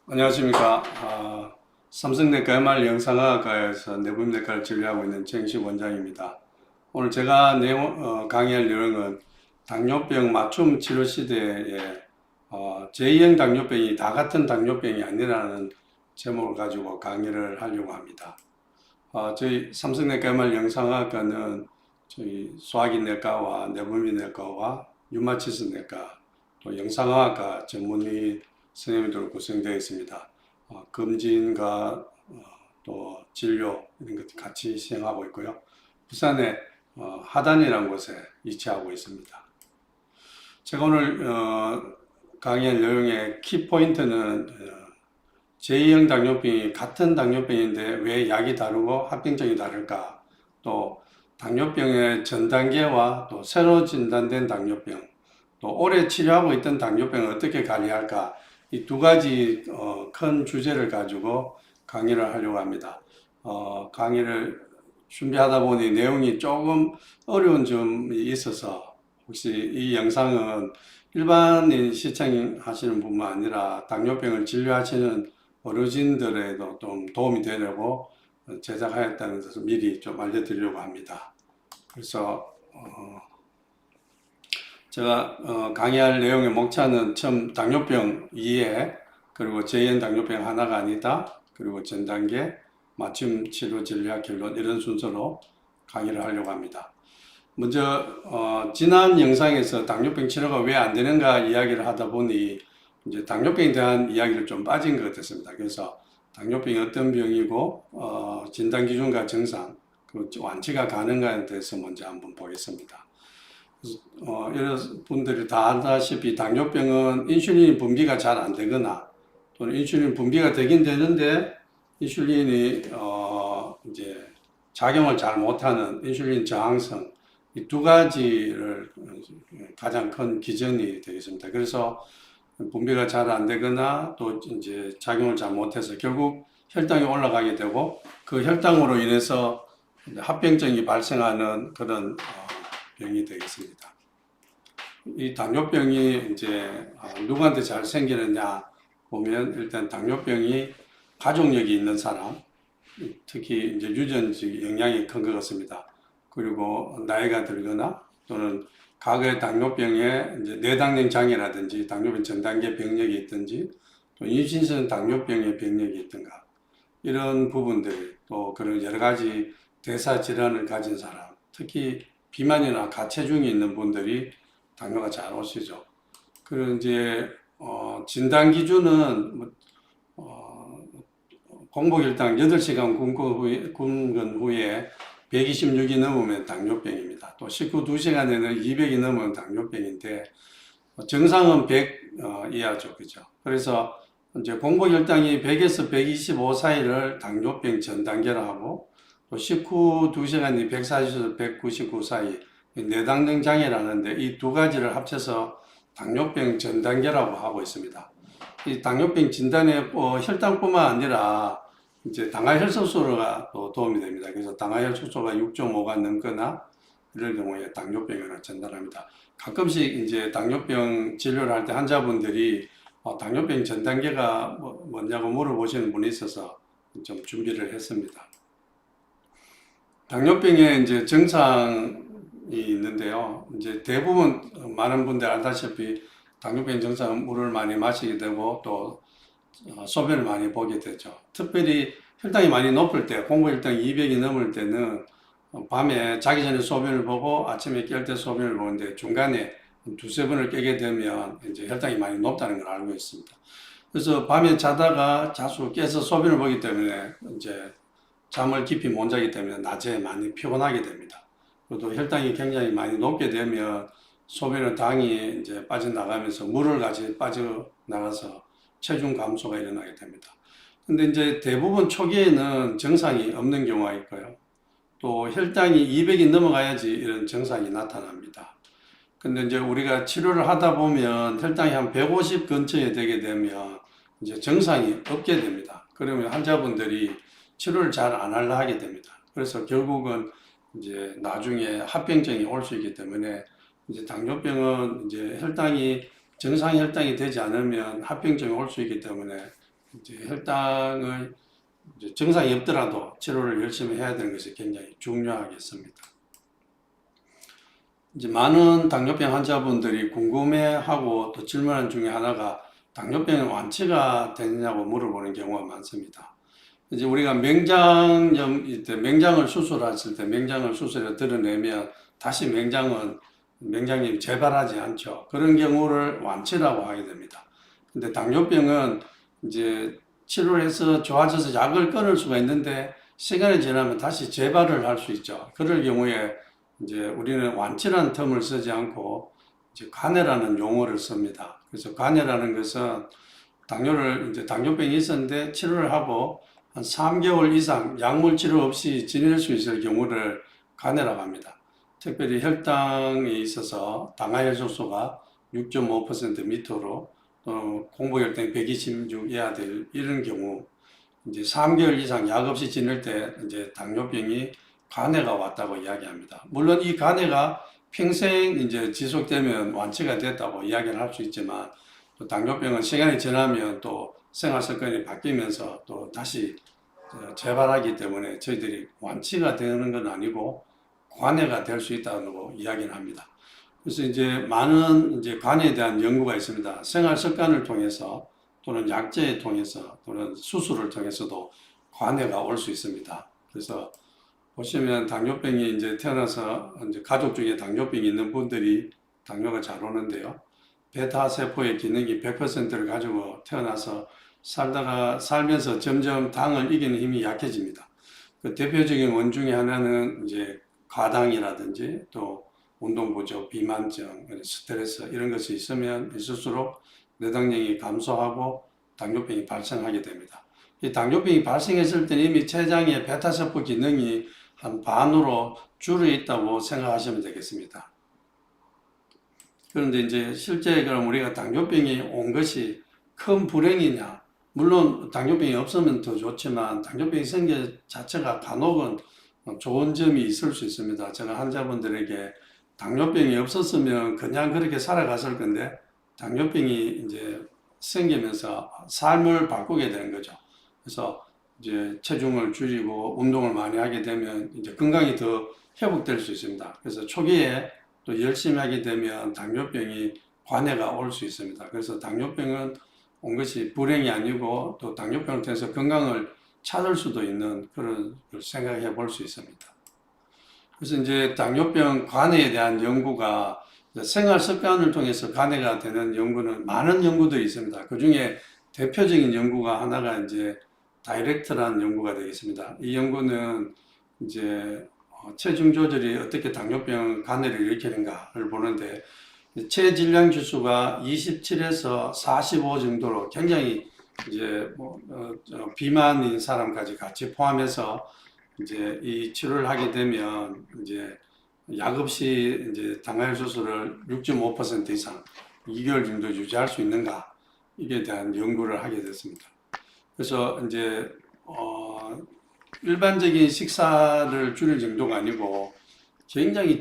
안녕하십니까. 삼성내과 MR 영상학과에서 내분내과를 진료하고 있는 정식 원장입니다. 오늘 제가 강의할 내용은 당뇨병 맞춤 치료 시대에 제2형 당뇨병이 다 같은 당뇨병이 아니라는 제목을 가지고 강의를 하려고 합니다. 저희 삼성내과 MR 영상학과는 저희 소화기내과와 내분비내과와 류마티스내과 또 영상학과 전문의 선생님들로 구성되어 있습니다. 검진과 또 진료 이런 것들 같이 시행하고 있고요. 부산의 하단이라는 곳에 위치하고 있습니다. 제가 오늘 강의할 내용의 키포인트는 제2형 당뇨병이 같은 당뇨병인데 왜 약이 다르고 합병증이 다를까? 또 당뇨병의 전 단계와 또 새로 진단된 당뇨병, 또 오래 치료하고 있던 당뇨병을 어떻게 관리할까? 이 두 가지 큰 주제를 가지고 강의를 하려고 합니다. 강의를 준비하다 보니 내용이 조금 어려운 점이 있어서 혹시 이 영상은 일반인 시청하시는 분만 아니라 당뇨병을 진료하시는 어르신들에도 좀 도움이 되려고 제작하였다는 것을 미리 좀 알려드리려고 합니다. 그래서 제가 강의할 내용의 목차는 처음 당뇨병 이해, 그리고 제2형 당뇨병 하나가 아니다, 그리고 전 단계, 맞춤 치료 진료학 결론 이런 순서로 강의를 하려고 합니다. 먼저 지난 영상에서 당뇨병 치료가 왜 안 되는가 이야기를 하다 보니 이제 당뇨병에 대한 이야기를 좀 빠진 것 같습니다. 그래서 당뇨병이 어떤 병이고 진단 기준과 증상 그리고 완치가 가능한가에 대해서 먼저 한번 보겠습니다. 여러분들이 다 알다시피 당뇨병은 인슐린 분비가 잘 안 되거나 또는 인슐린 분비가 되긴 되는데 인슐린이 이제 작용을 잘 못하는 인슐린 저항성 이 두 가지를 가장 큰 기전이 되겠습니다. 그래서 분비가 잘 안 되거나 또 이제 작용을 잘 못해서 결국 혈당이 올라가게 되고 그 혈당으로 인해서 합병증이 발생하는 그런 병이 되겠습니다. 이 당뇨병이 이제 누구한테 잘 생기느냐 보면 일단 당뇨병이 가족력이 있는 사람, 특히 이제 유전적 영향이 큰 것 같습니다. 그리고 나이가 들거나 또는 과거에 당뇨병에 이제 뇌당뇨 장애라든지 당뇨병 전 단계 병력이 있든지 또 임신성 당뇨병의 병력이 있든가 이런 부분들 또 그런 여러 가지 대사 질환을 가진 사람, 특히 비만이나 가체중이 있는 분들이 당뇨가 잘 오시죠. 그리고 이제 진단 기준은 공복일당 8시간 굶은 후에 126이 넘으면 당뇨병입니다. 또 식후 2시간에는 200이 넘으면 당뇨병인데 정상은 100 이하죠. 그죠? 그래서 이제 공복혈당이 100에서 125 사이를 당뇨병 전 단계로 하고 또 식후 2시간이 140에서 199 사이 뇌당뇨 장애라는데 이 두 가지를 합쳐서 당뇨병 전 단계라고 하고 있습니다. 이 당뇨병 진단에 혈당뿐만 아니라 이제 당화혈소가 또 도움이 됩니다. 그래서 당화혈소가 6.5가 넘거나 이럴 경우에 당뇨병이라고診断합니다. 가끔씩 이제 당뇨병 진료를 할 때 환자분들이 당뇨병 전 단계가 뭐냐고 물어보시는 분이 있어서 좀 준비를 했습니다. 당뇨병에 이제 증상이 있는데요. 이제 대부분 많은 분들 알다시피 당뇨병 증상은 물을 많이 마시게 되고 또 소변을 많이 보게 되죠. 특별히 혈당이 많이 높을 때, 공복혈당 200이 넘을 때는 밤에 자기 전에 소변을 보고 아침에 깰 때 소변을 보는데 중간에 두세 번을 깨게 되면 이제 혈당이 많이 높다는 걸 알고 있습니다. 그래서 밤에 자다가 자주 깨서 소변을 보기 때문에 이제 잠을 깊이 못 자기 때문에 낮에 많이 피곤하게 됩니다. 또 혈당이 굉장히 많이 높게 되면 소변의 당이 이제 빠져나가면서 물을 같이 빠져나가서 체중 감소가 일어나게 됩니다. 근데 이제 대부분 초기에는 정상이 없는 경우가 있고요. 또 혈당이 200이 넘어가야지 이런 증상이 나타납니다. 근데 이제 우리가 치료를 하다 보면 혈당이 한 150 근처에 되게 되면 이제 정상이 없게 됩니다. 그러면 환자분들이 치료를 잘 안 하려 하게 됩니다. 그래서 결국은 이제 나중에 합병증이 올 수 있기 때문에 이제 당뇨병은 이제 혈당이 정상 혈당이 되지 않으면 합병증이 올 수 있기 때문에 이제 혈당을 이제 증상이 없더라도 치료를 열심히 해야 되는 것이 굉장히 중요하겠습니다. 이제 많은 당뇨병 환자분들이 궁금해하고 또 질문하는 중에 하나가 당뇨병은 완치가 되느냐고 물어보는 경우가 많습니다. 이제 우리가 맹장을 수술했을 때 맹장을 수술해 드러내면 다시 맹장이 재발하지 않죠. 그런 경우를 완치라고 하게 됩니다. 근데 당뇨병은 이제 치료를 해서 좋아져서 약을 끊을 수가 있는데 시간이 지나면 다시 재발을 할 수 있죠. 그럴 경우에 이제 우리는 완치라는 텀을 쓰지 않고 이제 관해라는 용어를 씁니다. 그래서 관해라는 것은 당뇨병이 있었는데 치료를 하고 한 3개월 이상 약물 치료 없이 지낼 수 있을 경우를 관해라고 합니다. 특별히 혈당이 있어서 당하혈소수가 6.5% 밑으로 공복혈당이 126 이하 될 이런 경우 이제 3개월 이상 약 없이 지낼 때 이제 당뇨병이 간해가 왔다고 이야기합니다. 물론 이 간해가 평생 이제 지속되면 완치가 됐다고 이야기를 할 수 있지만 또 당뇨병은 시간이 지나면 또 생활 습관이 바뀌면서 또 다시 재발하기 때문에 저희들이 완치가 되는 건 아니고 관해가 될 수 있다고 이야기를 합니다. 그래서 이제 많은 이제 관해에 대한 연구가 있습니다. 생활 습관을 통해서 또는 약제에 통해서 또는 수술을 통해서도 관해가 올 수 있습니다. 그래서 보시면 당뇨병이 이제 태어나서 이제 가족 중에 당뇨병이 있는 분들이 당뇨가 잘 오는데요. 베타 세포의 기능이 100%를 가지고 태어나서 살면서 점점 당을 이기는 힘이 약해집니다. 그 대표적인 원 중에 하나는 이제 과당이라든지 또 운동 부족, 비만증, 스트레스 이런 것이 있을수록 뇌당량이 감소하고 당뇨병이 발생하게 됩니다. 이 당뇨병이 발생했을 때 이미 췌장의 베타세포 기능이 한 반으로 줄어 있다고 생각하시면 되겠습니다. 그런데 이제 실제 그럼 우리가 당뇨병이 온 것이 큰 불행이냐? 물론 당뇨병이 없으면 더 좋지만 당뇨병이 생긴 자체가 간혹은 좋은 점이 있을 수 있습니다. 제가 환자분들에게 당뇨병이 없었으면 그냥 그렇게 살아갔을 건데 당뇨병이 이제 생기면서 삶을 바꾸게 되는 거죠. 그래서 이제 체중을 줄이고 운동을 많이 하게 되면 이제 건강이 더 회복될 수 있습니다. 그래서 초기에 또 열심히 하게 되면 당뇨병이 관해가 올 수 있습니다. 그래서 당뇨병은 온 것이 불행이 아니고 또 당뇨병을 통해서 건강을 찾을 수도 있는 그런 걸 생각해 볼 수 있습니다. 그래서 이제 당뇨병 관해에 대한 연구가 생활 습관을 통해서 관해가 되는 연구는 많은 연구들이 있습니다. 그 중에 대표적인 연구가 하나가 이제 다이렉트라는 연구가 되겠습니다. 이 연구는 이제 체중 조절이 어떻게 당뇨병 관해를 일으키는가를 보는데 체질량 지수가 27에서 45 정도로 굉장히 이제 비만인 사람까지 같이 포함해서 이제 이 치료를 하게 되면 이제 약 없이 이제 당할 수술을 6.5% 이상 2개월 정도 유지할 수 있는가 이게 대한 연구를 하게 됐습니다. 그래서 이제 일반적인 식사를 줄일 정도가 아니고 굉장히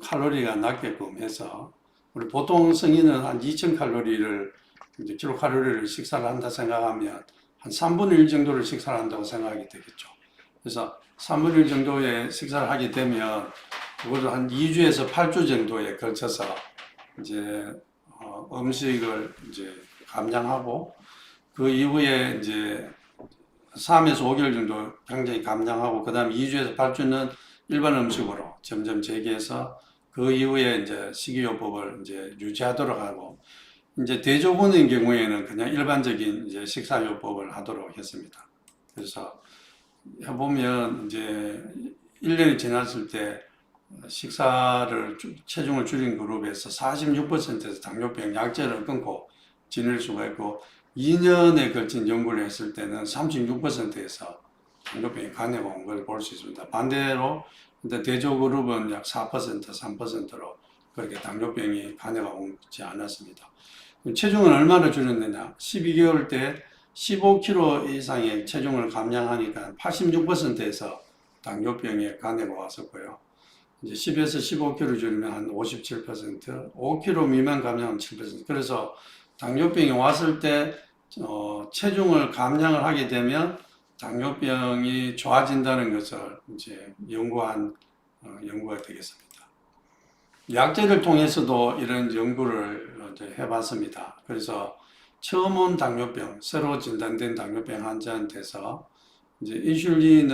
칼로리가 낮게끔 해서 우리 보통 성인은 한 2,000칼로리를 이제 킬로칼로리를 식사를 한다 생각하면 한 3분의 1 정도를 식사를 한다고 생각하게 되겠죠. 그래서 3분의 1 정도의 식사를 하게 되면 그것을 한 2주에서 8주 정도에 걸쳐서 이제 음식을 이제 감량하고 그 이후에 이제 3에서 5개월 정도 굉장히 감량하고 그 다음 2주에서 8주는 일반 음식으로 점점 재개해서 그 이후에 이제 식이요법을 이제 유지하도록 하고 이제 대조군인 경우에는 그냥 일반적인 이제 식사요법을 하도록 했습니다. 그래서 해보면 이제 1년이 지났을 때 체중을 줄인 그룹에서 46%에서 당뇨병 약제를 끊고 지낼 수가 있고 2년에 걸친 연구를 했을 때는 36%에서 당뇨병이 관해가 온 걸 볼 수 있습니다. 반대로 대조 그룹은 약 4%, 3%로 그렇게 당뇨병이 관해가 오지 않았습니다. 체중은 얼마나 줄였느냐? 12개월 때 15kg 이상의 체중을 감량하니까 86%에서 당뇨병에 관해가 왔었고요. 이제 10에서 15kg 줄이면 한 57%, 5kg 미만 감량은 7%. 그래서 당뇨병이 왔을 때 체중을 감량을 하게 되면 당뇨병이 좋아진다는 것을 이제 연구가 되겠습니다. 약제를 통해서도 이런 연구를 이제 해봤습니다. 그래서 처음 온 당뇨병, 새로 진단된 당뇨병 환자한테서 이제 인슐린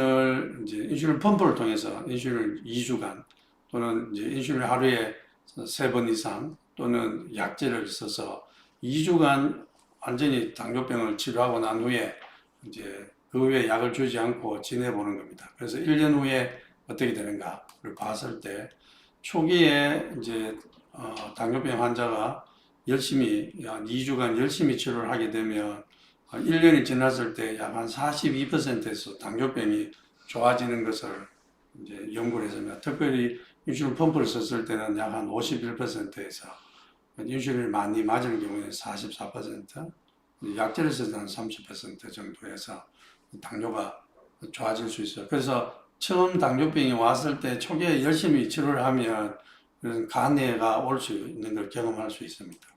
펌프를 통해서 인슐린을 2주간 또는 이제 인슐린 하루에 3번 이상 또는 약제를 써서 2주간 완전히 당뇨병을 치료하고 난 후에 이제 그 후에 약을 주지 않고 지내보는 겁니다. 그래서 1년 후에 어떻게 되는가를 봤을 때 초기에 이제 당뇨병 환자가 열심히 한 2주간 열심히 치료를 하게 되면 1년이 지났을 때 약 한 42%에서 당뇨병이 좋아지는 것을 이제 연구를 했습니다. 특별히 인슐린 펌프를 썼을 때는 약 한 51%에서 인슐린을 많이 맞은 경우에는 44%, 약제를 쓸 때는 30% 정도에서 당뇨가 좋아질 수 있어요. 그래서 처음 당뇨병이 왔을 때 초기에 열심히 치료를 하면 간해가 올 수 있는 걸 경험할 수 있습니다.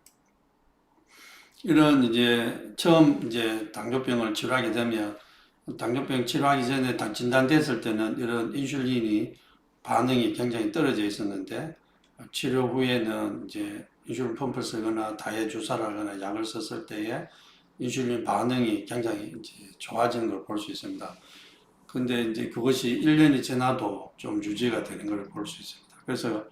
이런 이제 처음 이제 당뇨병을 치료하게 되면 당뇨병 치료하기 전에 진단됐을 때는 이런 인슐린이 반응이 굉장히 떨어져 있었는데 치료 후에는 이제 인슐린 펌프를 쓰거나 다이아 주사를 하거나 약을 썼을 때에 인슐린 반응이 굉장히 이제 좋아지는 걸 볼 수 있습니다. 근데 이제 그것이 1년이 지나도 좀 유지가 되는 걸 볼 수 있습니다. 그래서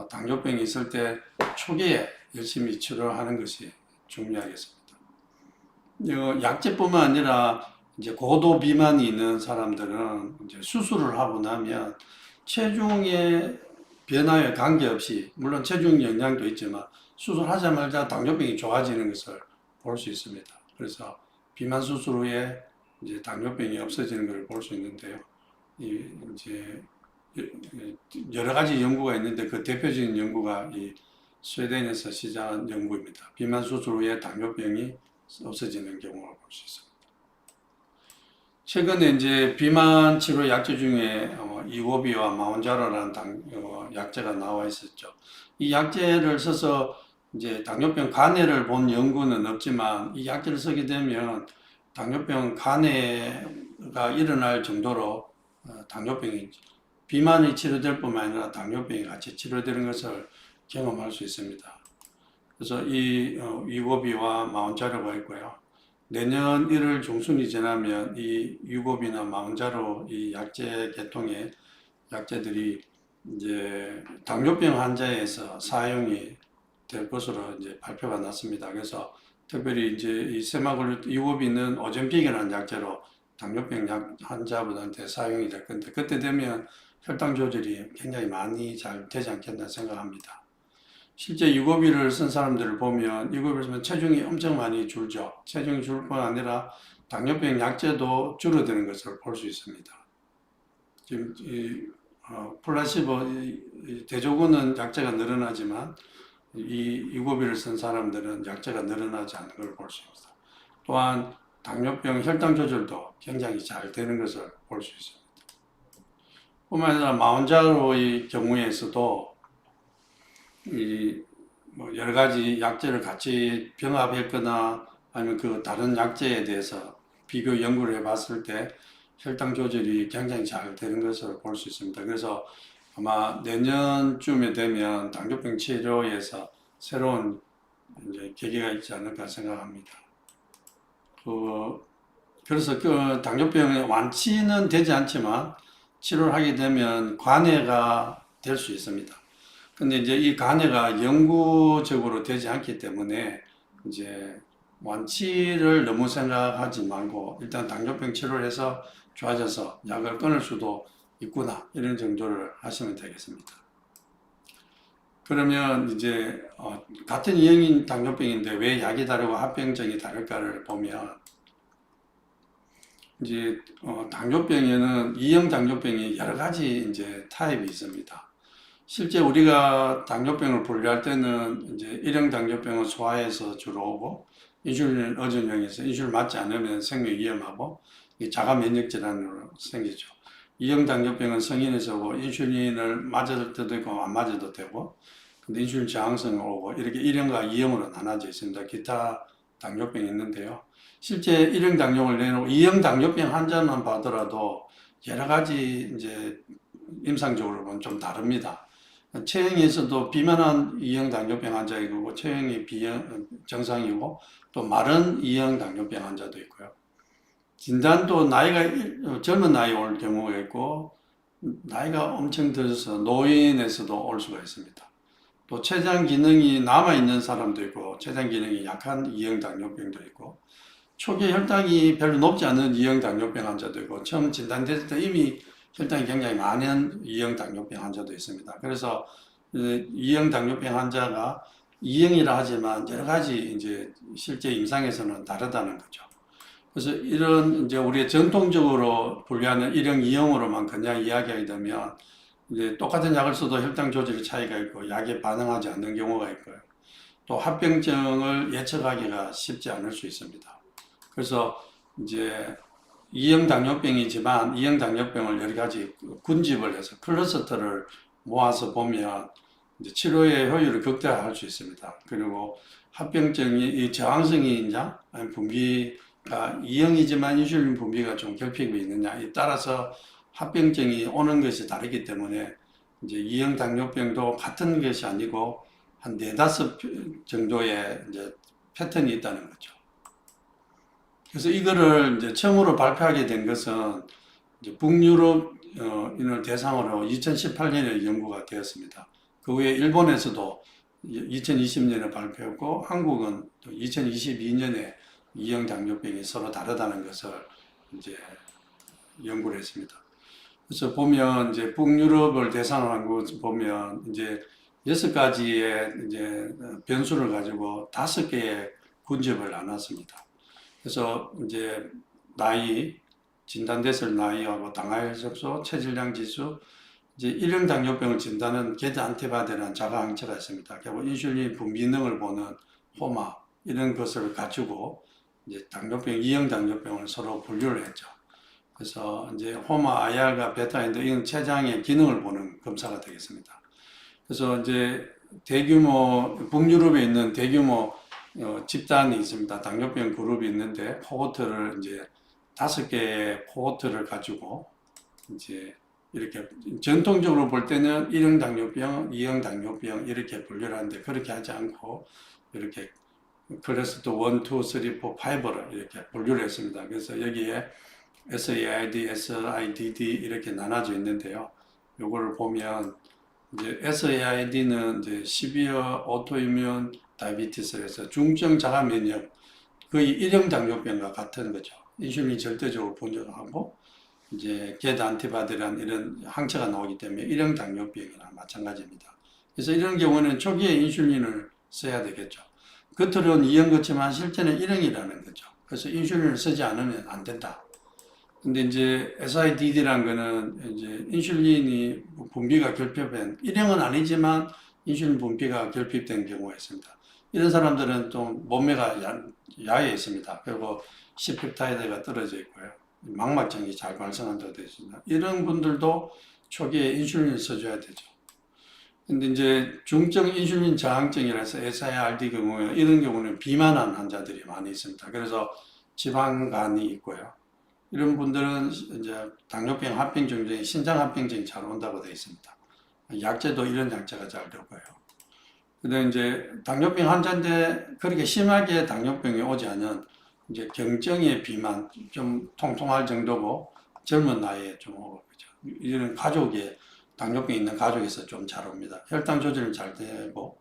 당뇨병이 있을 때 초기에 열심히 치료하는 것이 중요하겠습니다. 약제뿐만 아니라 이제 고도 비만이 있는 사람들은 이제 수술을 하고 나면 체중의 변화에 관계없이 물론 체중 영향도 있지만 수술하자마자 당뇨병이 좋아지는 것을 볼 수 있습니다. 그래서 비만 수술 후에 이제 당뇨병이 없어지는 것을 볼 수 있는데요. 이제 여러 가지 연구가 있는데 그 대표적인 연구가 이 스웨덴에서 시작한 연구입니다. 비만 수술 후에 당뇨병이 없어지는 경우를 볼 수 있습니다. 최근에 이제 비만 치료 약제 중에 이고비와 마운자로라는 약제가 나와 있었죠. 이 약제를 써서 이제 당뇨병 간해를 본 연구는 없지만 이 약제를 쓰게 되면 당뇨병 간해가 일어날 정도로 당뇨병이 비만이 치료될 뿐만 아니라 당뇨병이 같이 치료되는 것을 경험할 수 있습니다. 그래서 이 위고비와 마운자로가 있고요. 내년 1월 중순이 지나면 이 위고비나 마운자로 이 약제 계통의 약제들이 이제 당뇨병 환자에서 사용이 될 것으로 이제 발표가 났습니다. 그래서 특별히 이제 이 세마글루틴 위고비는 오젬픽이라는 약제로 당뇨병 환자분한테 사용이 될 건데 그때 되면 혈당 조절이 굉장히 많이 잘 되지 않겠나 생각합니다. 실제 유고비를 쓴 사람들을 보면 유고비를 쓰면 체중이 엄청 많이 줄죠. 체중이 줄 뿐 아니라 당뇨병 약제도 줄어드는 것을 볼 수 있습니다. 지금 플라시보 대조군은 약제가 늘어나지만 이 유고비를 쓴 사람들은 약제가 늘어나지 않는 걸 볼 수 있습니다. 또한 당뇨병 혈당 조절도 굉장히 잘 되는 것을 볼 수 있습니다. 뿐만 아니라 마운자로의 경우에서도 뭐 여러 가지 약제를 같이 병합했거나 아니면 그 다른 약제에 대해서 비교 연구를 해봤을 때 혈당 조절이 굉장히 잘 되는 것을 볼 수 있습니다. 그래서 아마 내년쯤에 되면 당뇨병 치료에서 새로운 이제 계기가 있지 않을까 생각합니다. 그래서 그 당뇨병의 완치는 되지 않지만 치료를 하게 되면 관해가 될 수 있습니다. 근데 이제 이 간해가 영구적으로 되지 않기 때문에 이제 완치를 너무 생각하지 말고 일단 당뇨병 치료를 해서 좋아져서 약을 끊을 수도 있구나 이런 정도를 하시면 되겠습니다. 그러면 이제 같은 유형인 당뇨병인데 왜 약이 다르고 합병증이 다를까를 보면 이제 당뇨병에는 2형 당뇨병이 여러 가지 이제 타입이 있습니다. 실제 우리가 당뇨병을 분류할 때는 이제 1형 당뇨병은 소아에서 주로 오고 인슐린 의존형에서 인슐린 맞지 않으면 생명 위험하고 자가 면역 질환으로 생기죠. 2형 당뇨병은 성인에서 오고 인슐린을 맞을 때도 있고 안 맞아도 되고 근데 인슐린 저항성 오고 이렇게 1형과 2형으로 나눠져 있습니다. 기타 당뇨병이 있는데요. 실제 1형 당뇨를 내놓고 2형 당뇨병 환자만 봐더라도 여러 가지 이제 임상적으로 보면 좀 다릅니다. 체형에서도 비만한 2형 당뇨병 환자이고 체형이 정상이고 또 마른 2형 당뇨병 환자도 있고요. 진단도 나이가 젊은 나이 올 경우가 있고 나이가 엄청 들어서 노인에서도 올 수가 있습니다. 또 췌장 기능이 남아있는 사람도 있고 췌장 기능이 약한 2형 당뇨병도 있고 초기 혈당이 별로 높지 않은 2형 당뇨병 환자도 있고 처음 진단됐을 때 이미 혈당이 굉장히 많은 2형 당뇨병 환자도 있습니다. 그래서 2형 당뇨병 환자가 2형이라 하지만 여러 가지 이제 실제 임상에서는 다르다는 거죠. 그래서 이런 이제 우리가 전통적으로 분류하는 1형, 2형으로만 그냥 이야기하게 되면 이제 똑같은 약을 써도 혈당 조절의 차이가 있고 약에 반응하지 않는 경우가 있고요. 또 합병증을 예측하기가 쉽지 않을 수 있습니다. 그래서 이제 2형 당뇨병이지만 2형 당뇨병을 여러 가지 군집을 해서 클러스터를 모아서 보면 이제 치료의 효율을 극대화할 수 있습니다. 그리고 합병증이 이 저항성이 있냐, 아니 분비가 2형이지만 인슐린 분비가 좀 결핍이 있느냐에 따라서 합병증이 오는 것이 다르기 때문에 이제 2형 당뇨병도 같은 것이 아니고 한 4, 5 정도의 이제 패턴이 있다는 거죠. 그래서 이거를 이제 처음으로 발표하게 된 것은 이제 북유럽인을 대상으로 2018년에 연구가 되었습니다. 그 후에 일본에서도 2020년에 발표했고 한국은 2022년에 2형 당뇨병이 서로 다르다는 것을 이제 연구를 했습니다. 그래서 보면 이제 북유럽을 대상으로 한 거 보면 이제 6가지의 이제 변수를 가지고 5개의 군집을 나눴습니다. 그래서 이제 나이, 진단됐을 나이하고 당화혈색소, 체질량 지수, 이제 1형 당뇨병을 진단하는 게드 안티바디라는 자가 항체가 있습니다. 결국 인슐린 분비능을 보는 호마 이런 것을 가지고 이제 당뇨병, 2형 당뇨병을 서로 분류를 했죠. 그래서 이제 호마, IR과 베타인데 이건 췌장의 기능을 보는 검사가 되겠습니다. 그래서 이제 대규모 북유럽에 있는 대규모 집단이 있습니다. 당뇨병 그룹이 있는데 코호트를 이제 5개의 코호트를 가지고 이제 이렇게 전통적으로 볼 때는 1형 당뇨병, 2형 당뇨병 이렇게 분류를 하는데 그렇게 하지 않고 이렇게 클래스 1, 2, 3, 4, 5를 이렇게 분류를 했습니다. 그래서 여기에 SAID, SIDD 이렇게 나눠져 있는데요. 요거를 보면 이제 SAID는 이제 시비어 오토이뮨 다이비티스에서 중증 자가 면역 거의 1형 당뇨병과 같은 거죠. 인슐린이 절대적으로 분출하고 이제 게드 안티바디라는 이런 항체가 나오기 때문에 1형 당뇨병이나 마찬가지입니다. 그래서 이런 경우는 초기에 인슐린을 써야 되겠죠. 겉으로는 2형 같지만 실제는 1형이라는 거죠. 그래서 인슐린을 쓰지 않으면 안 된다. 근데 이제 SIDD라는 거는 이제 인슐린이 분비가 결핍된 1형은 아니지만 인슐린 분비가 결핍된 경우가 있습니다. 이런 사람들은 좀 몸매가 야해 있습니다. 그리고 C펩타이드가 떨어져 있고요. 망막증이 잘 발생한다고 되어 있습니다. 이런 분들도 초기에 인슐린을 써줘야 되죠. 근데 이제 중증 인슐린 저항증이라서 SIRD 경우에 이런 경우는 비만한 환자들이 많이 있습니다. 그래서 지방간이 있고요. 이런 분들은 이제 당뇨병 합병증 중에 신장 합병증이 잘 온다고 되어 있습니다. 약제도 이런 약제가 잘 되고요. 근데 이제 당뇨병 환자인데 그렇게 심하게 당뇨병이 오지 않은 이제 경증의 비만 좀 통통할 정도고 젊은 나이에 좀 오고 그죠. 이런 가족에 당뇨병 있는 가족에서 좀 잘 옵니다. 혈당 조절이 잘 되고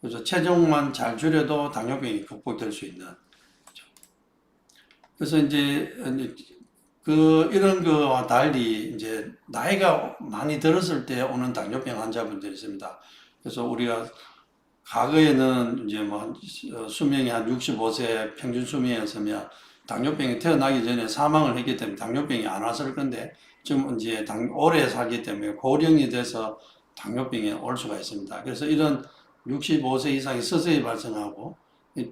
그래서 체중만 잘 줄여도 당뇨병이 극복될 수 있는 거죠. 그래서 이제 이런 거와 달리 이제 나이가 많이 들었을 때 오는 당뇨병 환자분들이 있습니다. 그래서 우리가 과거에는 이제 뭐 수명이 한 65세 평균 수명이었으면 당뇨병이 태어나기 전에 사망을 했기 때문에 당뇨병이 안 왔을 건데 지금 이제 오래 살기 때문에 고령이 돼서 당뇨병이 올 수가 있습니다. 그래서 이런 65세 이상이 서서히 발생하고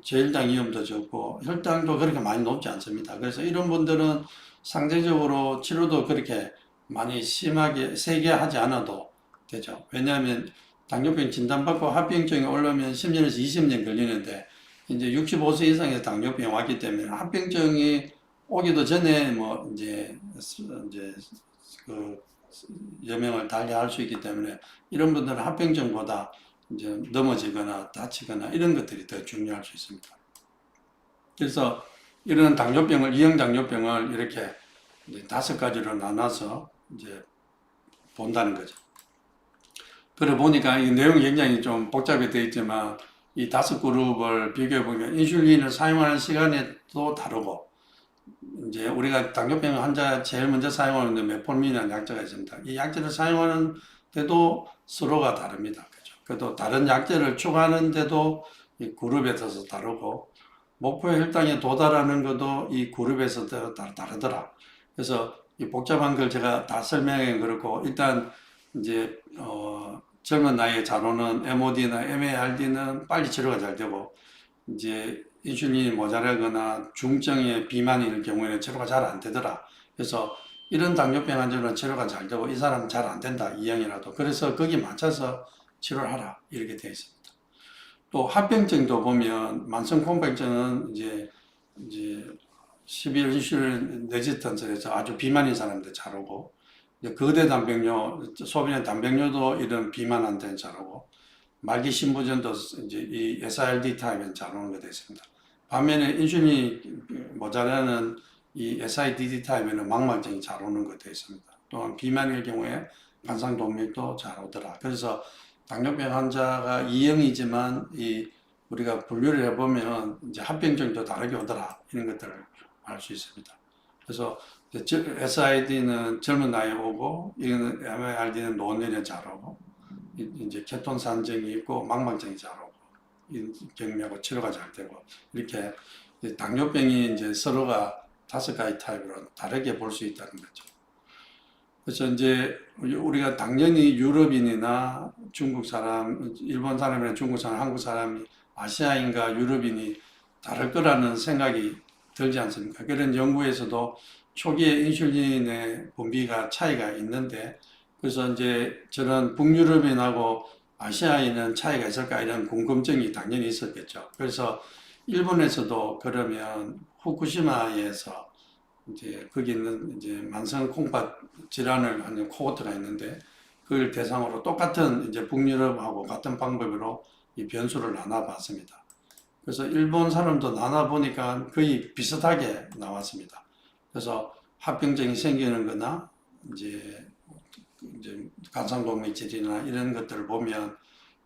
저혈당 위험도 적고 혈당도 그렇게 많이 높지 않습니다. 그래서 이런 분들은 상대적으로 치료도 그렇게 많이 심하게 세게 하지 않아도 되죠. 왜냐하면 당뇨병 진단받고 합병증이 오려면 10년에서 20년 걸리는데 이제 65세 이상의 당뇨병이 왔기 때문에 합병증이 오기도 전에 뭐 이제 그 여명을 달리할 수 있기 때문에 이런 분들은 합병증보다 이제 넘어지거나 다치거나 이런 것들이 더 중요할 수 있습니다. 그래서 이런 당뇨병을, 이형 당뇨병을 이렇게 이제 5가지로 나눠서 이제 본다는 거죠. 그래 보니까 이 내용이 굉장히 좀 복잡히 되어 있지만 이 5그룹을 비교해 보면 인슐린을 사용하는 시간에도 다르고 이제 우리가 당뇨병 환자 제일 먼저 사용하는 메포민이라는 약제가 있습니다. 이 약제를 사용하는 데도 서로가 다릅니다. 그죠? 그래도 다른 약제를 추가하는데도 이 그룹에 따라서 다르고 목표 혈당에 도달하는 것도 이 그룹에서 다르더라. 그래서 이 복잡한 걸 제가 다 설명하기는 그렇고 일단 이제 젊은 나이에 잘 오는 MOD나 MARD는 빨리 치료가 잘 되고 이제 인슐린이 모자라거나 중증의 비만일 경우에는 치료가 잘 안 되더라. 그래서 이런 당뇨병 환자는 치료가 잘 되고 이 사람은 잘 안 된다. 이형이라도. 그래서 거기 맞춰서 치료를 하라. 이렇게 되어 있습니다. 또 합병증도 보면 만성콩백증은 이제 11 인슐린 레지스턴스에서 아주 비만인 사람들 잘 오고 거대 단백뇨, 소비는 단백뇨도 이런 비만한테는 잘 오고 말기 신부전도 이제 이 SIRD 타입은 잘 오는 게 되습니다. 반면에 인슐린이 모자라는 이 SIDD 타입에는 망막증이 잘 오는 것 되어 있습니다. 또한 비만일 경우에 관상동맥도 잘 오더라. 그래서 당뇨병 환자가 E형이지만 이 우리가 분류를 해보면 이제 합병증도 다르게 오더라. 이런 것들을 알 수 있습니다. 그래서 SID는 젊은 나이에 오고, 이거는 MARD는 노년에 잘 오고, 이제 케톤 산증이 있고, 망막증이 잘 오고, 이 경미하고 치료가 잘 되고, 이렇게 당뇨병이 이제 서로가 5가지 타입으로 다르게 볼 수 있다는 거죠. 그래서 이제 우리가 당연히 유럽인이나 중국 사람, 일본 사람이나 중국 사람, 한국 사람이 아시아인과 유럽인이 다를 거라는 생각이 들지 않습니까? 그런 연구에서도 초기에 인슐린의 분비가 차이가 있는데, 그래서 이제 저런 북유럽인하고 아시아인은 차이가 있을까 이런 궁금증이 당연히 있었겠죠. 그래서 일본에서도 그러면 후쿠시마에서 이제 거기는 이제 만성 콩팥 질환을 하는 코호트가 있는데 그걸 대상으로 똑같은 이제 북유럽하고 같은 방법으로 이 변수를 나눠봤습니다. 그래서 일본 사람도 나눠보니까 거의 비슷하게 나왔습니다. 그래서 합병증이 생기는 거나 이제 간상동맥질이나 이런 것들을 보면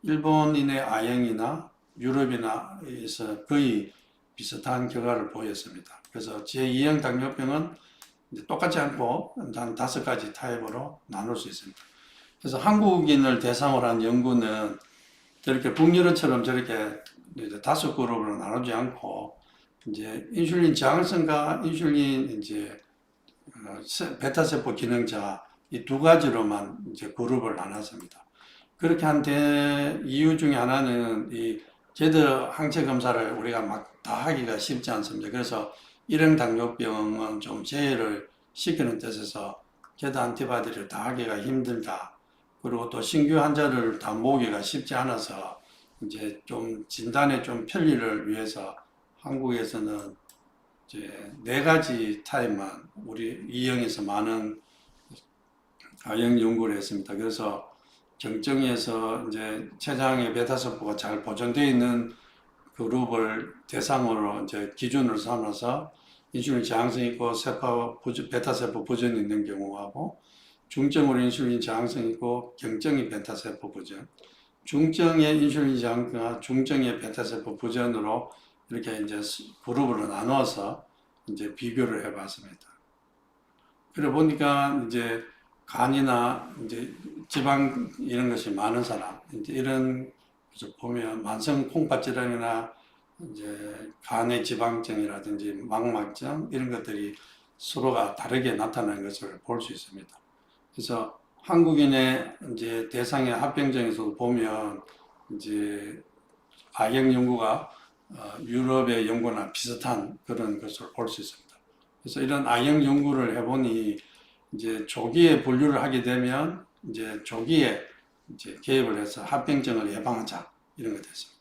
일본인의 I형이나 유럽이나에서 거의 비슷한 결과를 보였습니다. 그래서 제2형 당뇨병은 똑같지 않고 한 5가지 타입으로 나눌 수 있습니다. 그래서 한국인을 대상으로 한 연구는 저렇게 북유럽처럼 저렇게 5그룹으로 나누지 않고 이제 인슐린 저항성과 인슐린 이제 베타세포 기능자 이 2가지로만 이제 그룹을 나눴습니다. 그렇게 한 이유 중에 하나는 이 제대로 항체 검사를 우리가 막 다 하기가 쉽지 않습니다. 그래서 일형 당뇨병은 좀 제어를 시키는 뜻에서 제도 안티바디를 다 하기가 힘들다. 그리고 또 신규 환자를 다 모으기가 쉽지 않아서 이제 좀 진단에 좀 편리를 위해서 한국에서는 이제 4가지 타입만 우리 E형에서 많은 I형 연구를 했습니다. 그래서 정정에서 이제 췌장의 베타세포가 잘 보존되어 있는 그룹을 대상으로 이제 기준으로 삼아서 인슐린 저항성 있고 베타세포 부전이 있는 경우하고 중증으로 인슐린 저항성 있고 경증이 베타세포 부전, 중증의 인슐린 저항과 중증의 베타세포 부전으로 이렇게 이제 그룹으로 나눠서 이제 비교를 해봤습니다. 그래 보니까 이제 간이나 이제 지방 이런 것이 많은 사람, 이제 이런 보면 만성 콩팥 질환이나 이제 간의 지방증이라든지 망막증 이런 것들이 서로가 다르게 나타나는 것을 볼 수 있습니다. 그래서 한국인의 이제 대상의 합병증에서도 보면 이제 I형 연구가 유럽의 연구나 비슷한 그런 것을 볼 수 있습니다. 그래서 이런 I형 연구를 해보니 이제 조기에 분류를 하게 되면 이제 조기에 이제 개입을 해서 합병증을 예방하자 이런 게 됐습니다.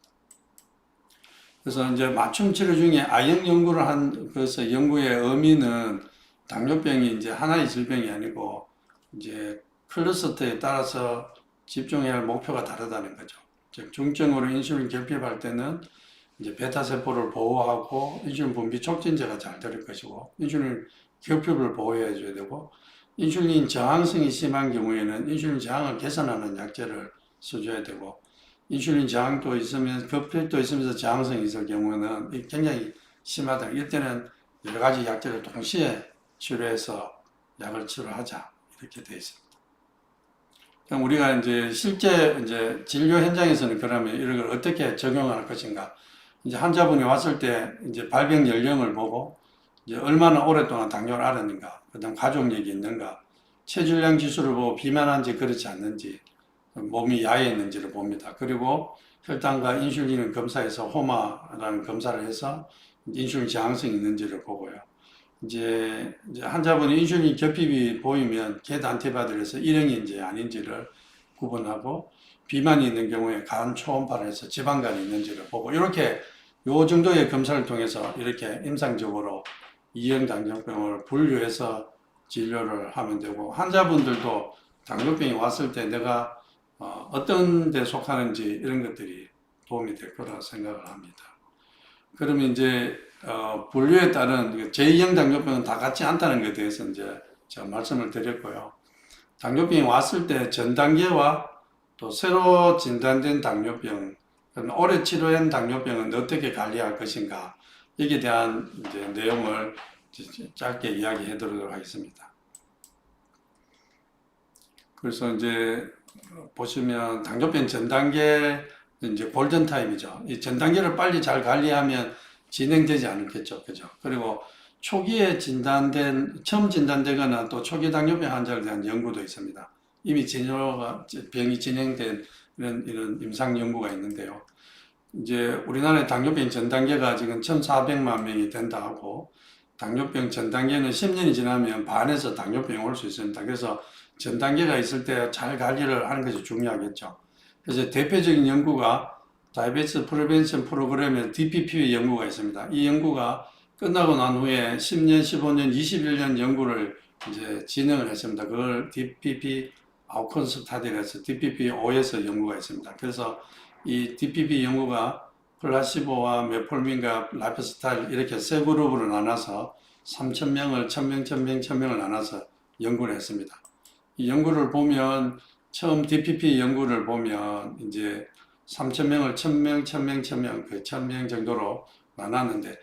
그래서 이제 맞춤 치료 중에 아형 연구를 한, 그래서 연구의 의미는 당뇨병이 이제 하나의 질병이 아니고 이제 클러스터에 따라서 집중해야 할 목표가 다르다는 거죠. 즉, 중증으로 인슐린 결핍할 때는 이제 베타 세포를 보호하고 인슐린 분비 촉진제가 잘 될 것이고, 인슐린 결핍을 보호해 줘야 되고, 인슐린 저항성이 심한 경우에는 인슐린 저항을 개선하는 약제를 써줘야 되고, 인슐린 저항도 있으면 결핍도 있으면서 저항성이 있을 경우는 굉장히 심하다. 이때는 여러 가지 약제를 동시에 치료해서 약을 치료하자 이렇게 되어 있습니다. 그럼 우리가 이제 실제 이제 진료 현장에서는 그러면 이런 걸 어떻게 적용할 것인가? 이제 환자분이 왔을 때 이제 발병 연령을 보고 이제 얼마나 오랫동안 당뇨를 앓았는가, 그다음 가족력이 있는가, 체질량 지수를 보고 비만한지 그렇지 않는지, 몸이 야해있는지를 봅니다. 그리고 혈당과 인슐린을 검사해서 호마라는 검사를 해서 인슐린 저항성이 있는지를 보고요. 이제 환자분이 인슐린 결핍이 보이면 겟 안티바디를 해서 일형인지 아닌지를 구분하고, 비만이 있는 경우에 간 초음파를 해서 지방간이 있는지를 보고, 이렇게 요 정도의 검사를 통해서 이렇게 임상적으로 이형 당뇨병을 분류해서 진료를 하면 되고, 환자분들도 당뇨병이 왔을 때 내가 어떤 데 속하는지 이런 것들이 도움이 될 거라 생각을 합니다. 그러면 이제 분류에 따른 제2형 당뇨병은 다 같지 않다는 것에 대해서 이제 제가 말씀을 드렸고요. 당뇨병이 왔을 때 전 단계와 또 새로 진단된 당뇨병, 오래 치료한 당뇨병은 어떻게 관리할 것인가, 여기에 대한 이제 내용을 짧게 이야기해 드리도록 하겠습니다. 그래서 이제 보시면 당뇨병 전 단계 이제 골든 타임이죠. 이 전 단계를 빨리 잘 관리하면 진행되지 않겠죠, 그죠? 그리고 초기에 처음 진단되거나 또 초기 당뇨병 환자에 대한 연구도 있습니다. 이미 병이 진행된 이런 임상 연구가 있는데요. 이제 우리나라의 당뇨병 전 단계가 지금 1,400만 명이 된다 하고, 당뇨병 전 단계는 10년이 지나면 반에서 당뇨병이 올 수 있습니다. 그래서 전 단계가 있을 때 잘 관리를 하는 것이 중요하겠죠. 그래서 대표적인 연구가 다이베티스 프리벤션 프로그램의 DPP 연구가 있습니다. 이 연구가 끝나고 난 후에 10년, 15년, 21년 연구를 이제 진행을 했습니다. 그걸 DPP 아웃컴 스타디를 해서 DPP-5에서 연구가 있습니다. 그래서 이 DPP 연구가 플라시보와 메폴민과 라이프스타일 이렇게 세 그룹으로 나눠서 3,000명을 1,000명, 1,000명, 1,000명을 나눠서 연구를 했습니다. 이 연구를 보면 처음 DPP 연구를 보면 이제 3,000명을 1,000명, 1,000명, 1,000명, 그 1,000명 정도로 나눴는데,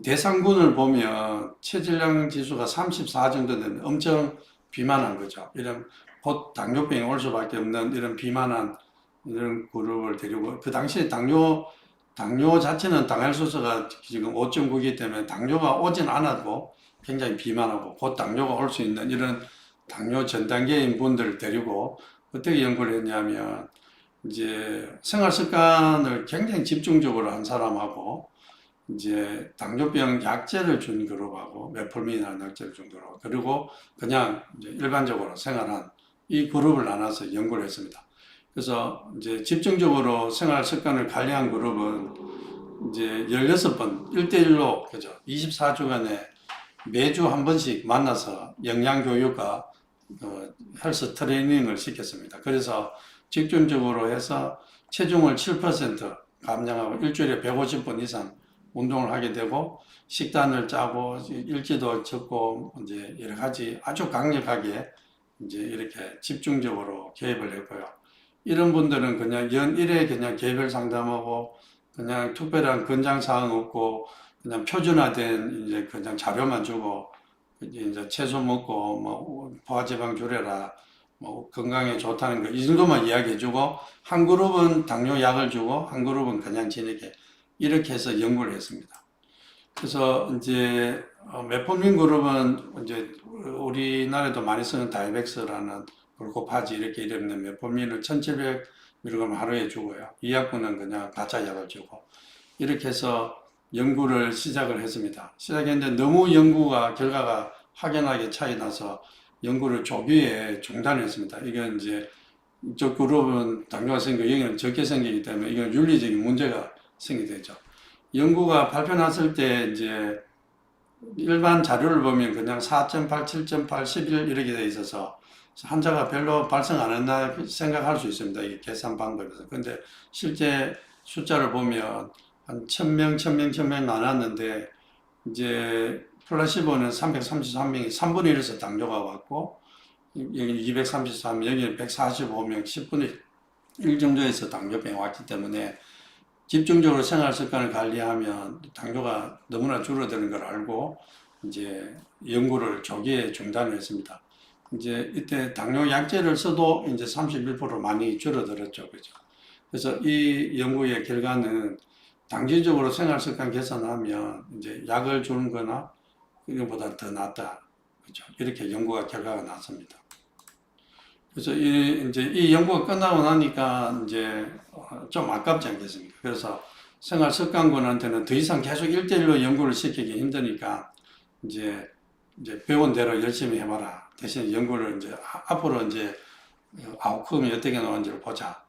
대상군을 보면 체질량 지수가 34 정도 되면 엄청 비만한 거죠. 이런 곧 당뇨병이 올 수밖에 없는 이런 비만한 이런 그룹을 데리고, 그 당시에 당뇨 자체는 당혈수소가 지금 5.9이기 때문에 당뇨가 오진 않아도 굉장히 비만하고 곧 당뇨가 올 수 있는 이런 당뇨 전 단계인 분들을 데리고 어떻게 연구를 했냐면, 이제 생활 습관을 굉장히 집중적으로 한 사람하고, 이제 당뇨병 약제를 준 그룹하고, 메폴민이라는 약제를 준 그룹, 그리고 그냥 이제 일반적으로 생활한 이 그룹을 나눠서 연구를 했습니다. 그래서 이제 집중적으로 생활 습관을 관리한 그룹은 이제 16번 1대1로, 그죠? 24주간에 매주 한 번씩 만나서 영양 교육과 헬스 트레이닝을 시켰습니다. 그래서 집중적으로 해서 체중을 7% 감량하고 일주일에 150분 이상 운동을 하게 되고, 식단을 짜고 일지도 적고 이제 여러 가지 아주 강력하게 이제 이렇게 집중적으로 개입을 했고요. 이런 분들은 그냥 연 1회 그냥 개별 상담하고 그냥 특별한 권장 사항 없고 그냥 표준화된 이제 그냥 자료만 주고, 이제 채소 먹고 뭐 포화지방 줄여라, 뭐 건강에 좋다는 거 이 정도만 이야기해주고, 한 그룹은 당뇨 약을 주고 한 그룹은 그냥 지내게, 이렇게 해서 연구를 했습니다. 그래서 이제 메포민 그룹은 이제 우리나라에도 많이 쓰는 다이백스라는 글코파지 이렇게 이름 있는 메포민을 1,700mg 하루에 주고요. 이 약분은 그냥 가짜 약을 주고, 이렇게 해서 연구를 시작을 했습니다. 시작했는데 너무 연구가 결과가 확연하게 차이 나서 연구를 조기에 중단했습니다. 이건 이제 이쪽 그룹은 당뇨가 생기고 여기는 적게 생기기 때문에 이건 윤리적인 문제가 생기게 되죠. 연구가 발표 났을 때 이제 일반 자료를 보면 그냥 4.8, 7.8, 11 이렇게 돼 있어서 환자가 별로 발생 안 했나 생각할 수 있습니다. 이 계산 방법에서. 근데 실제 숫자를 보면 한 1000명, 1000명, 1000명 나눴는데 이제 플라시보는 333명이 3분의 1에서 당뇨가 왔고 여기 233, 여기는 145명, 10분의 1 정도에서 당뇨병이 왔기 때문에 집중적으로 생활 습관을 관리하면 당뇨가 너무나 줄어드는 걸 알고 이제 연구를 조기에 중단을 했습니다. 이제 이때 당뇨 약제를 써도 이제 31% 많이 줄어들었죠. 그죠? 그래서 이 연구의 결과는 단기적으로 생활 습관 개선하면 이제 약을 주는 거나 이거보다 더 낫다. 그죠? 이렇게 연구가 결과가 났습니다. 그래서 이제 이 연구가 끝나고 나니까 이제 좀 아깝지 않겠습니까? 그래서 생활 습관군한테는 더 이상 계속 1대1로 연구를 시키기 힘드니까 이제 배운 대로 열심히 해봐라. 대신 연구를 이제 앞으로 이제 아웃컴이 어떻게 나오는지를 보자.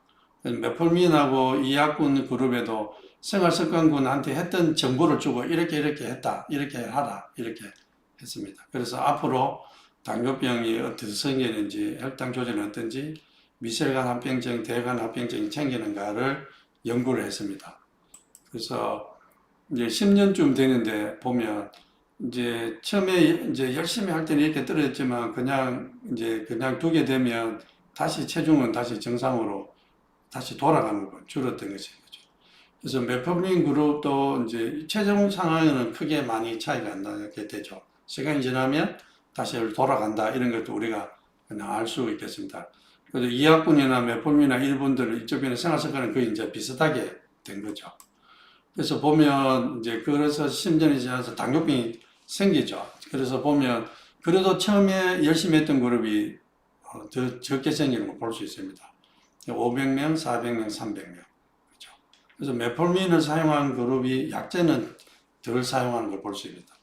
메폴민하고 이학군 그룹에도 생활 습관군한테 했던 정보를 주고 이렇게 했다. 이렇게 하라. 이렇게 했습니다. 그래서 앞으로 당뇨병이 어떻게 생기는지, 혈당 조절이 어떤지, 미세간 합병증, 대간 합병증이 생기는가를 연구를 했습니다. 그래서 이제 10년쯤 되는데 보면 이제 처음에 이제 열심히 할 때는 이렇게 떨어졌지만 그냥 두게 되면 다시 체중은 다시 정상으로 다시 돌아가는 거 줄었던 것인 거죠. 그래서 메포민 그룹도 이제 체중 상황에는 크게 많이 차이가 안 나게 되죠. 시간이 지나면 다시 돌아간다 이런 것도 우리가 그냥 알 수 있겠습니다. 그래서 이학군이나 메폴민이나 일본들 이쪽에는 생활습관은 거의 이제 비슷하게 된 거죠. 그래서 보면 이제 그래서 10년이 지나서 당뇨병이 생기죠. 그래서 보면 그래도 처음에 열심히 했던 그룹이 더 적게 생기는 걸 볼 수 있습니다. 500명, 400명, 300명. 그렇죠. 그래서 메폴민을 사용한 그룹이 약제는 덜 사용하는 걸 볼 수 있습니다.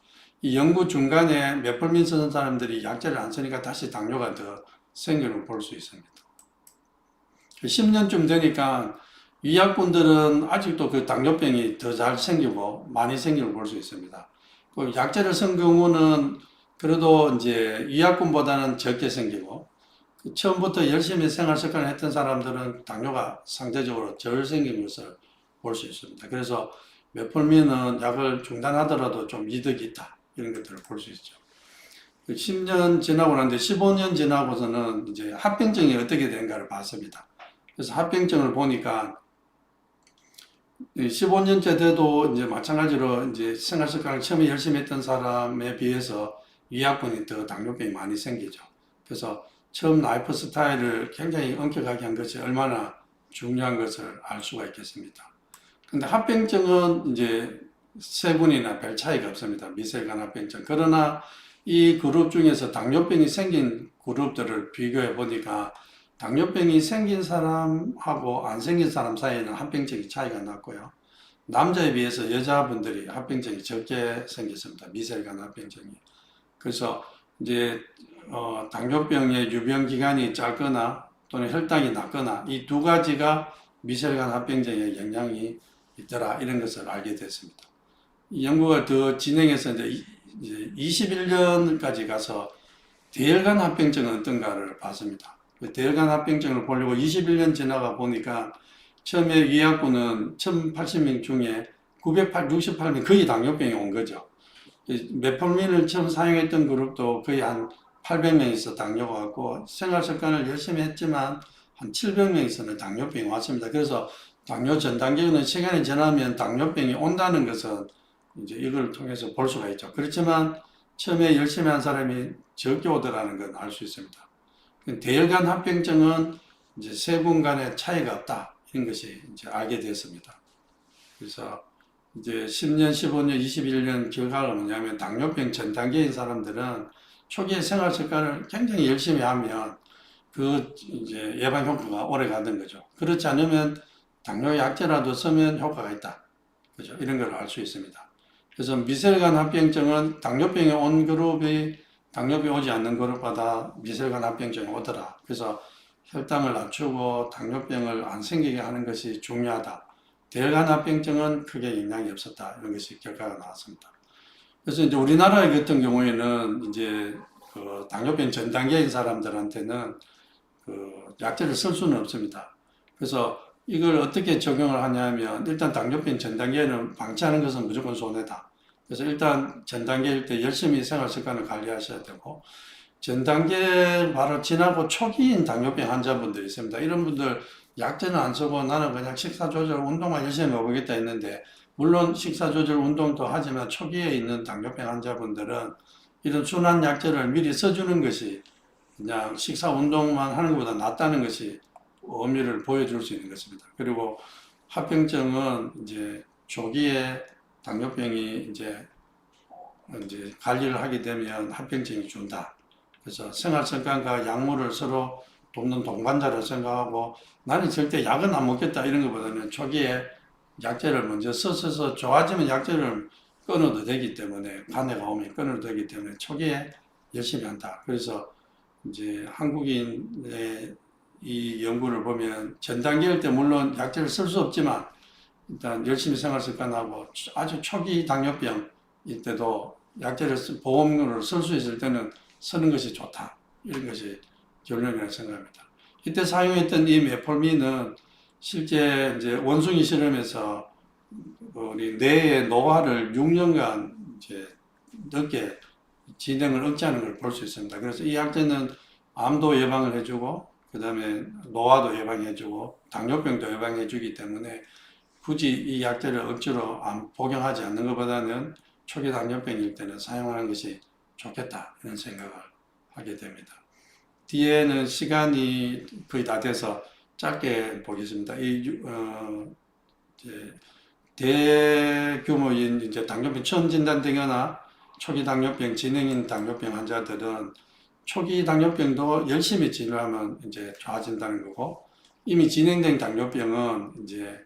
이 연구 중간에 메폴민 쓰는 사람들이 약제를 안 쓰니까 다시 당뇨가 더 생기는 걸 볼 수 있습니다. 10년쯤 되니까 위약군들은 아직도 그 당뇨병이 더 잘 생기고 많이 생기는 걸 볼 수 있습니다. 그 약제를 쓴 경우는 그래도 이제 위약군보다는 적게 생기고 처음부터 열심히 생활 습관을 했던 사람들은 당뇨가 상대적으로 덜 생긴 것을 볼 수 있습니다. 그래서 메폴민은 약을 중단하더라도 좀 이득이 있다. 이런 것들을 볼 수 있죠. 10년 지나고 나는데 15년 지나고서는 이제 합병증이 어떻게 되는가를 봤습니다. 그래서 합병증을 보니까 15년째 돼도 이제 마찬가지로 이제 생활 습관을 처음에 열심히 했던 사람에 비해서 위약군이 더 당뇨병이 많이 생기죠. 그래서 처음 라이프 스타일을 굉장히 엄격하게 한 것이 얼마나 중요한 것을 알 수가 있겠습니다. 근데 합병증은 이제 세군이나 별 차이가 없습니다. 미세간 합병증. 그러나 이 그룹 중에서 당뇨병이 생긴 그룹들을 비교해 보니까 당뇨병이 생긴 사람하고 안 생긴 사람 사이에는 합병증이 차이가 났고요. 남자에 비해서 여자분들이 합병증이 적게 생겼습니다. 미세간 합병증이. 그래서 이제 당뇨병의 유병 기간이 짧거나 또는 혈당이 낮거나 이 두 가지가 미세간 합병증에 영향이 있더라 이런 것을 알게 됐습니다. 이 연구가 더 진행해서 이제 21년까지 가서 대혈관 합병증은 어떤가를 봤습니다. 대혈관 합병증을 보려고 21년 지나가 보니까 처음에 위약군은 1080명 중에 968명 거의 당뇨병이 온 거죠. 메폴민을 처음 사용했던 그룹도 거의 한 800명에서 당뇨가 왔고 생활 습관을 열심히 했지만 한 700명에서는 당뇨병이 왔습니다. 그래서 당뇨 전 단계는 시간이 지나면 당뇨병이 온다는 것은 이제 이걸 통해서 볼 수가 있죠. 그렇지만 처음에 열심히 한 사람이 적게 오더라는 건 알 수 있습니다. 대혈관 합병증은 이제 세군 간의 차이가 없다. 이런 것이 이제 알게 됐습니다. 그래서 이제 10년, 15년, 21년 결과가 뭐냐면 당뇨병 전 단계인 사람들은 초기에 생활 습관을 굉장히 열심히 하면 그 이제 예방 효과가 오래 가는 거죠. 그렇지 않으면 당뇨 약제라도 쓰면 효과가 있다. 그죠? 이런 걸 알 수 있습니다. 그래서 미세간 합병증은 당뇨병에 온 그룹이 당뇨병 오지 않는 그룹보다 미세간 합병증이 오더라. 그래서 혈당을 낮추고 당뇨병을 안 생기게 하는 것이 중요하다. 대혈관합병증은 크게 영향이 없었다. 이런 것이 결과가 나왔습니다. 그래서 이제 우리나라 같은 경우에는 이제 그 당뇨병 전 단계인 사람들한테는 그 약제를 쓸 수는 없습니다. 그래서 이걸 어떻게 적용을 하냐면 일단 당뇨병 전 단계는 방치하는 것은 무조건 손해다. 그래서 일단 전 단계일 때 열심히 생활 습관을 관리하셔야 되고 전 단계 바로 지나고 초기인 당뇨병 환자분들이 있습니다. 이런 분들 약제는 안 쓰고 나는 그냥 식사 조절 운동만 열심히 해보겠다 했는데 물론 식사 조절 운동도 하지만 초기에 있는 당뇨병 환자분들은 이런 순한 약제를 미리 써주는 것이 그냥 식사 운동만 하는 것보다 낫다는 것이 의미를 보여줄 수 있는 것입니다. 그리고 합병증은 이제 조기에 당뇨병이 이제 관리를 하게 되면 합병증이 준다. 그래서 생활 습관과 약물을 서로 돕는 동반자로 생각하고 나는 절대 약은 안 먹겠다 이런 것보다는 초기에 약제를 먼저 써서 좋아지면 약제를 끊어도 되기 때문에 간해가 오면 끊어도 되기 때문에 초기에 열심히 한다. 그래서 이제 한국인의 이 연구를 보면 전 단계일 때 물론 약제를 쓸 수 없지만 일단 열심히 생활 습관하고 아주 초기 당뇨병일 때도 약제를 보험으로 쓸 수 있을 때는 쓰는 것이 좋다. 이런 것이 결론이라고 생각합니다. 이때 사용했던 이 메폴민은 실제 이제 원숭이 실험에서 우리 뇌의 노화를 6년간 이제 늦게 진행을 억제하는 걸 볼 수 있습니다. 그래서 이 약제는 암도 예방을 해주고, 그 다음에 노화도 예방해주고, 당뇨병도 예방해주기 때문에 굳이 이 약제를 억지로 복용하지 않는 것보다는 초기 당뇨병일 때는 사용하는 것이 좋겠다 이런 생각을 하게 됩니다. 뒤에는 시간이 거의 다 돼서 짧게 보겠습니다. 이제 대규모인 이제 당뇨병 처음 진단되거나 초기 당뇨병 진행인 당뇨병 환자들은 초기 당뇨병도 열심히 치료하면 이제 좋아진다는 거고 이미 진행된 당뇨병은 이제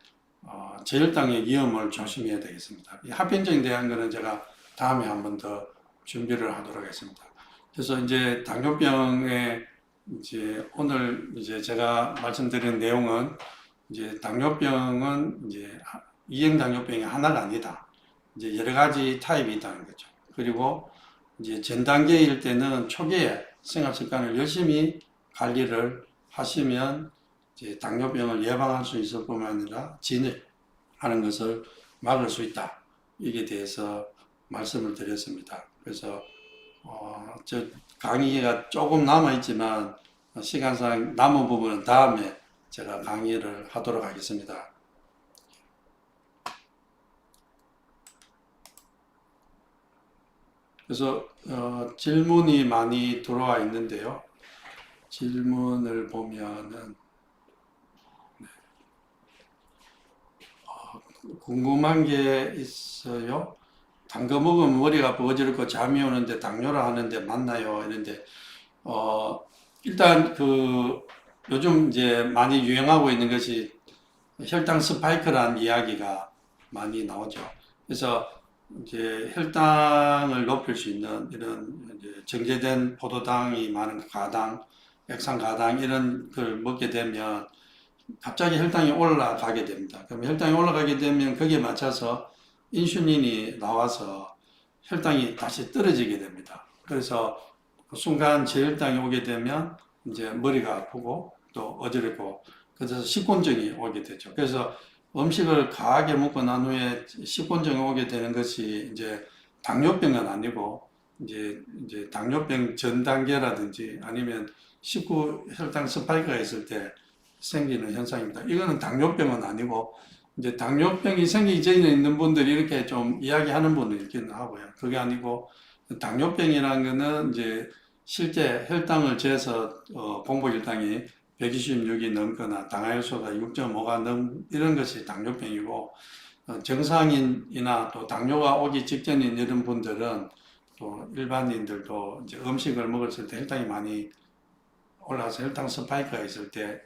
저혈당의 위험을 조심해야 되겠습니다. 이 합병증에 대한 거는 제가 다음에 한 번 더 준비를 하도록 하겠습니다. 그래서 이제 당뇨병의 이제 오늘 이제 제가 말씀드린 내용은 이제 당뇨병은 이제 이형 당뇨병이 하나가 아니다. 이제 여러 가지 타입이 있다는 거죠. 그리고 이제 전 단계일 때는 초기에 생활 습관을 열심히 관리를 하시면 이제 당뇨병을 예방할 수 있을 뿐만 아니라 진행하는 것을 막을 수 있다. 이게 대해서 말씀을 드렸습니다. 그래서 저 강의가 조금 남아 있지만 시간상 남은 부분은 다음에 제가 강의를 하도록 하겠습니다. 그래서 질문이 많이 들어와 있는데요. 질문을 보면은 궁금한 게 있어요. 단 거 먹으면 머리가 아프고 어지럽고 잠이 오는데 당뇨라 하는데 맞나요? 이런데 일단 요즘 이제 많이 유행하고 있는 것이 혈당 스파이크라는 이야기가 많이 나오죠. 그래서 이제 혈당을 높일 수 있는 이런 이제 정제된 포도당이 많은 가당, 액상가당 이런 걸 먹게 되면 갑자기 혈당이 올라가게 됩니다. 그럼 혈당이 올라가게 되면 거기에 맞춰서 인슐린이 나와서 혈당이 다시 떨어지게 됩니다. 그래서 그 순간 저혈당이 오게 되면 이제 머리가 아프고 또 어지럽고 그래서 식곤증이 오게 되죠. 그래서 음식을 과하게 먹고 난 후에 식곤증이 오게 되는 것이 이제 당뇨병은 아니고 이제 당뇨병 전 단계라든지 아니면 식후 혈당 스파이크가 있을 때 생기는 현상입니다. 이거는 당뇨병은 아니고 이제 당뇨병이 생기기 전에 있는 분들이 이렇게 좀 이야기하는 분이 있기는 하고요. 그게 아니고 당뇨병이라는 거는 이제 실제 혈당을 재서 공복 혈당이 126이 넘거나 당화혈소가 6.5가 넘 이런 것이 당뇨병이고 정상인이나 또 당뇨가 오기 직전인 이런 분들은 또 일반인들도 이제 음식을 먹었을 때 혈당이 많이 올라서 혈당 스파이크가 있을 때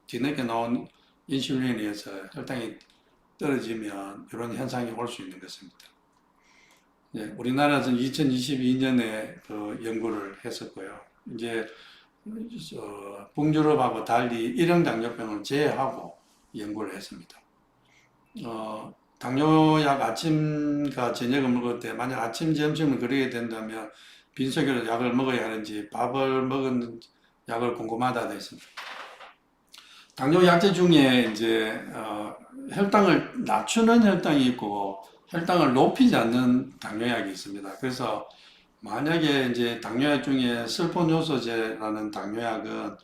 뒤늦게 나온 인슐린에 의해서 혈당이 떨어지면 이런 현상이 올 수 있는 것입니다. 예, 우리나라에서는 2022년에 그 연구를 했었고요. 이제 북유럽하고 달리 일형 당뇨병을 제외하고 연구를 했습니다. 당뇨약 아침과 저녁을 먹을 때 만약 아침, 점심을 그러게 된다면 빈속에로 약을 먹어야 하는지 밥을 먹은 약을 궁금하다 됐습니다. 당뇨 약제 중에 이제 혈당을 낮추는 혈당이 있고 혈당을 높이지 않는 당뇨약이 있습니다. 그래서 만약에 이제 당뇨약 중에 설폰요소제라는 당뇨약은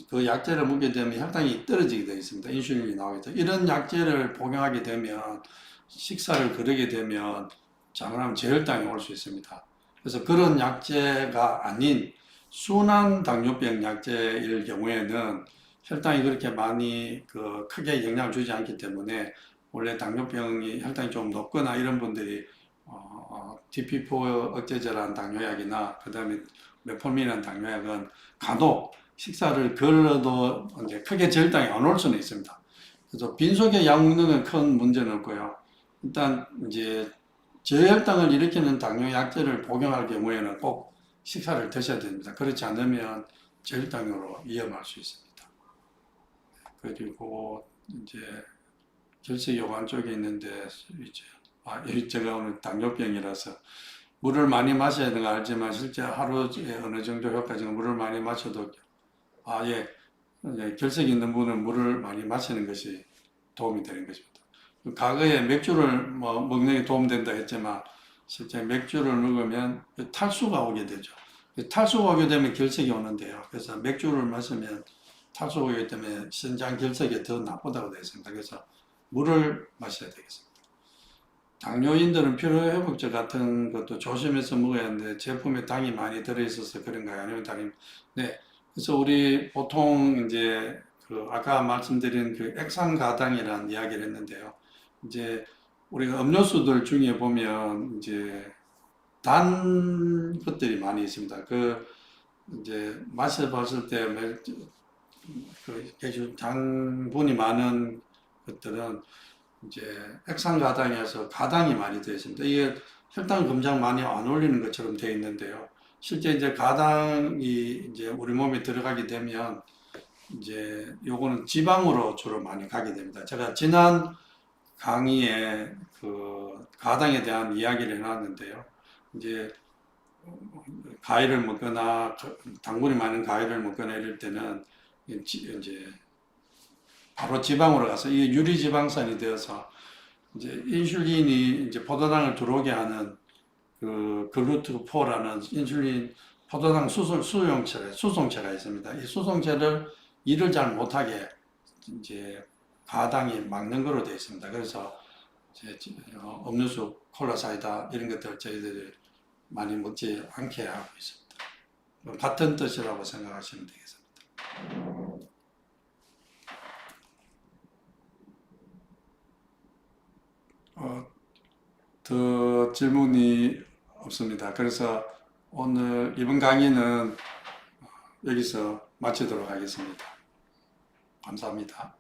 그 약제를 먹게 되면 혈당이 떨어지게 되어 있습니다. 인슐린이 나오게 돼요. 이런 약제를 복용하게 되면 식사를 거르게 되면 잘못하면 저혈당이 올 수 있습니다. 그래서 그런 약제가 아닌 순한 당뇨병 약제일 경우에는 혈당이 그렇게 많이 크게 영향을 주지 않기 때문에 원래 당뇨병이 혈당이 좀 높거나 이런 분들이 DP포 억제제라는 당뇨약이나 그다음에 메포민이라는 당뇨약은 간혹 식사를 걸러도 이제 크게 저혈당이 안 올 수는 있습니다. 그래서 빈속에 약 먹는 건 큰 문제는 없고요. 일단 이제 저혈당을 일으키는 당뇨약제를 복용할 경우에는 꼭 식사를 드셔야 됩니다. 그렇지 않으면 저혈당으로 위험할 수 있습니다. 그리고 이제 결석요관 쪽에 있는데 이제 제가 오늘 당뇨병이라서 물을 많이 마셔야 되는 거 알지만 실제 하루에 어느 정도 효과적인 물을 많이 마셔도 예, 결석이 있는 분은 물을 많이 마시는 것이 도움이 되는 것입니다. 과거에 맥주를 먹는 게 도움된다 했지만 실제 맥주를 먹으면 탈수가 오게 되죠. 탈수가 오게 되면 결석이 오는데요. 그래서 맥주를 마시면 탈수가 오기 때문에 신장 결석에 더 나쁘다고 되어 있습니다. 그래서 물을 마셔야 되겠습니다. 당뇨인들은 피로회복제 같은 것도 조심해서 먹어야 하는데 제품에 당이 많이 들어있어서 그런가요? 아니면 당이 네. 그래서 우리 보통 이제 아까 말씀드린 액상가당이라는 이야기를 했는데요. 이제 우리가 음료수들 중에 보면 이제 단 것들이 많이 있습니다. 이제 마셔봤을 때 당분이 많은 것들은 이제 액상가당에서 가당이 많이 되어 있습니다. 이게 혈당 검정 많이 안 올리는 것처럼 되어 있는데요. 실제 이제 가당이 이제 우리 몸에 들어가게 되면 이제 요거는 지방으로 주로 많이 가게 됩니다. 제가 지난 강의에 가당에 대한 이야기를 해놨는데요. 이제 과일을 먹거나 당분이 많은 과일을 먹거나 이럴 때는 이제 바로 지방으로 가서 이게 유리지방산이 되어서 이제 인슐린이 이제 포도당을 들어오게 하는 글루트4라는 인슐린 포도당 수송체가 있습니다. 이 수송체를 일을 잘 못하게 이제 가당이 막는 거로 되어 있습니다. 그래서 이제 음료수, 콜라, 사이다 이런 것들 저희들이 많이 먹지 않게 하고 있습니다. 같은 뜻이라고 생각하시면 되겠습니다. 더 질문이 없습니다. 그래서 오늘 이번 강의는 여기서 마치도록 하겠습니다. 감사합니다.